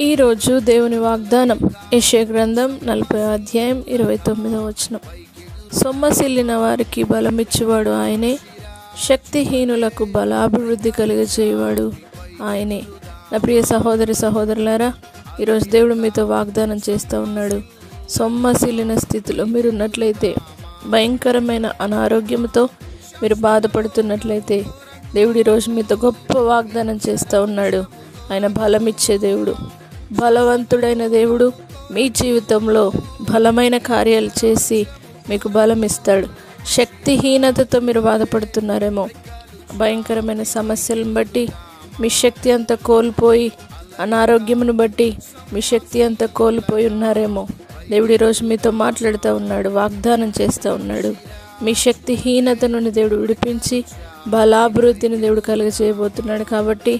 ఈరోజు దేవుని వాగ్దానం యెషయా గ్రంథం 40వ అధ్యాయం 29వ వచనం. సొమ్మసిల్లిన వారికి బలమిచ్చువాడు ఆయనే, శక్తిహీనులకు బలాభివృద్ధి కలిగజేయువాడు ఆయనే. నా ప్రియ సహోదరి సహోదరులారా, ఈరోజు దేవుడు మీతో వాగ్దానం చేస్తూ ఉన్నాడు. సొమ్మసిల్లిన స్థితిలో మీరున్నట్లయితే, భయంకరమైన అనారోగ్యంతో మీరు బాధపడుతున్నట్లయితే, దేవుడు ఈరోజు మీతో గొప్ప వాగ్దానం చేస్తూ ఉన్నాడు. ఆయన బలమిచ్చే దేవుడు, బలవంతుడైన దేవుడు. మీ జీవితంలో బలమైన కార్యాలు చేసి మీకు బలం ఇస్తాడు. శక్తిహీనతతో మీరు బాధపడుతున్నారేమో, భయంకరమైన సమస్యలను బట్టి మీ శక్తి అంతా కోల్పోయి, అనారోగ్యమును బట్టి మీ శక్తి అంతా కోల్పోయి ఉన్నారేమో. దేవుడు ఈరోజు మీతో మాట్లాడుతూ ఉన్నాడు, వాగ్దానం చేస్తూ ఉన్నాడు. మీ శక్తిహీనత నుండి దేవుడు విడిపించి బలాభివృద్ధిని దేవుడు కలుగజేయబోతున్నాడు. కాబట్టి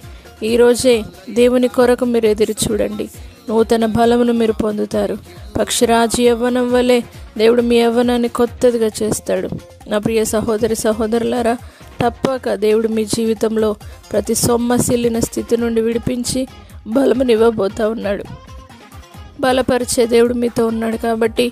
ఈరోజే దేవుని కొరకు మీరు ఎదురు చూడండి. నూతన బలమును మీరు పొందుతారు. పక్షిరాజు యవ్వనం వలె దేవుడు మీ యవ్వనాన్ని కొత్తదిగా చేస్తాడు. నా ప్రియ సహోదరి సహోదరులారా, తప్పక దేవుడు మీ జీవితంలో ప్రతి సొమ్మసిల్లిన స్థితి నుండి విడిపించి బలమునివ్వబోతూ ఉన్నాడు. బలపరిచే దేవుడు మీతో ఉన్నాడు. కాబట్టి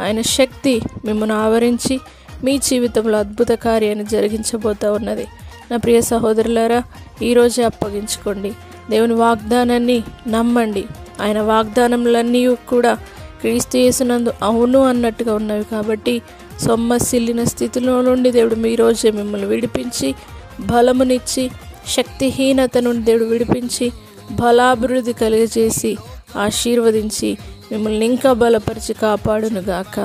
ఆయన శక్తి మిమ్మల్ని ఆవరించి మీ జీవితంలో అద్భుత కార్యాన్ని జరిగించబోతూ ఉన్నది. నా ప్రియ సహోదరులారా, ఈరోజే అప్పగించుకోండి. దేవుని వాగ్దానాన్ని నమ్మండి. ఆయన వాగ్దానములన్నీ కూడా క్రీస్తు యేసునందు అవును అన్నట్టుగా ఉన్నవి. కాబట్టి సొమ్మసిల్లిన స్థితిలో నుండి దేవుడు ఈరోజే మిమ్మల్ని విడిపించి బలమునిచ్చి, శక్తిహీనత నుండి దేవుడు విడిపించి బలాభివృద్ధి కలిగజేసి ఆశీర్వదించి మిమ్మల్ని ఇంకా బలపరిచి కాపాడునుగాక.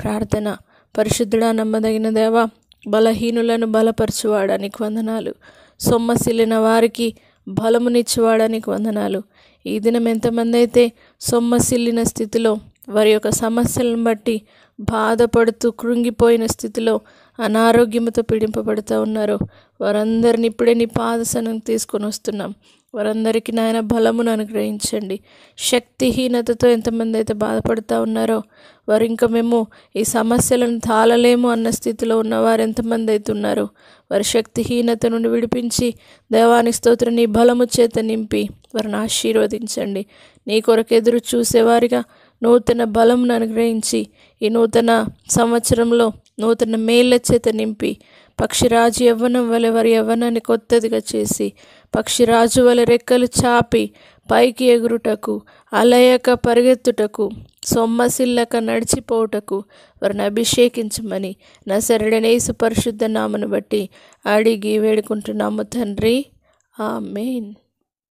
ప్రార్థన. పరిశుద్ధుడా, నమ్మదగిన దేవా, బలహీనులను బలపరచువాడానికి వందనాలు. సొమ్మసిల్లిన వారికి బలమునిచ్చేవాడానికి వందనాలు. ఈ దినం ఎంతమంది అయితే సొమ్మసిల్లిన స్థితిలో, వారి యొక్క సమస్యలను బట్టి బాధపడుతూ కృంగిపోయిన స్థితిలో అనారోగ్యంతో పీడింపబడుతూ ఉన్నారో, వారందరిని ఇప్పుడే నీ పాదసనం తీసుకొని వస్తున్నాం. వారందరికీ నాయన బలమును అనుగ్రహించండి. శక్తిహీనతతో ఎంతమంది అయితే బాధపడుతూ ఉన్నారో, వారు ఇంకా మేము ఈ సమస్యలను తాళలేము అన్న స్థితిలో ఉన్నవారు ఎంతమంది అయితే ఉన్నారో, వారి శక్తిహీనత నుండి విడిపించి దేవానికి స్తోత్రం నీ బలము చేత నింపి వారిని ఆశీర్వదించండి. నీ కొరకు ఎదురు చూసేవారిగా నూతన బలమును అనుగ్రహించి ఈ నూతన సంవత్సరంలో నూతన మేళ్ల చేత నింపి, పక్షిరాజు యవ్వనం వలె వారి యవ్వనాన్ని కొత్తదిగా చేసి, పక్షిరాజు వలె రెక్కలు చాపి పైకి ఎగురుటకు, అలయక పరిగెత్తుటకు, సొమ్మసిల్లక నడిచిపోవుటకు వారిని అభిషేకించమని నజరేయుడైన యేసు పరిశుద్ధ నామమును బట్టి అడిగి వేడుకుంటున్నాము తండ్రి. ఆమేన్.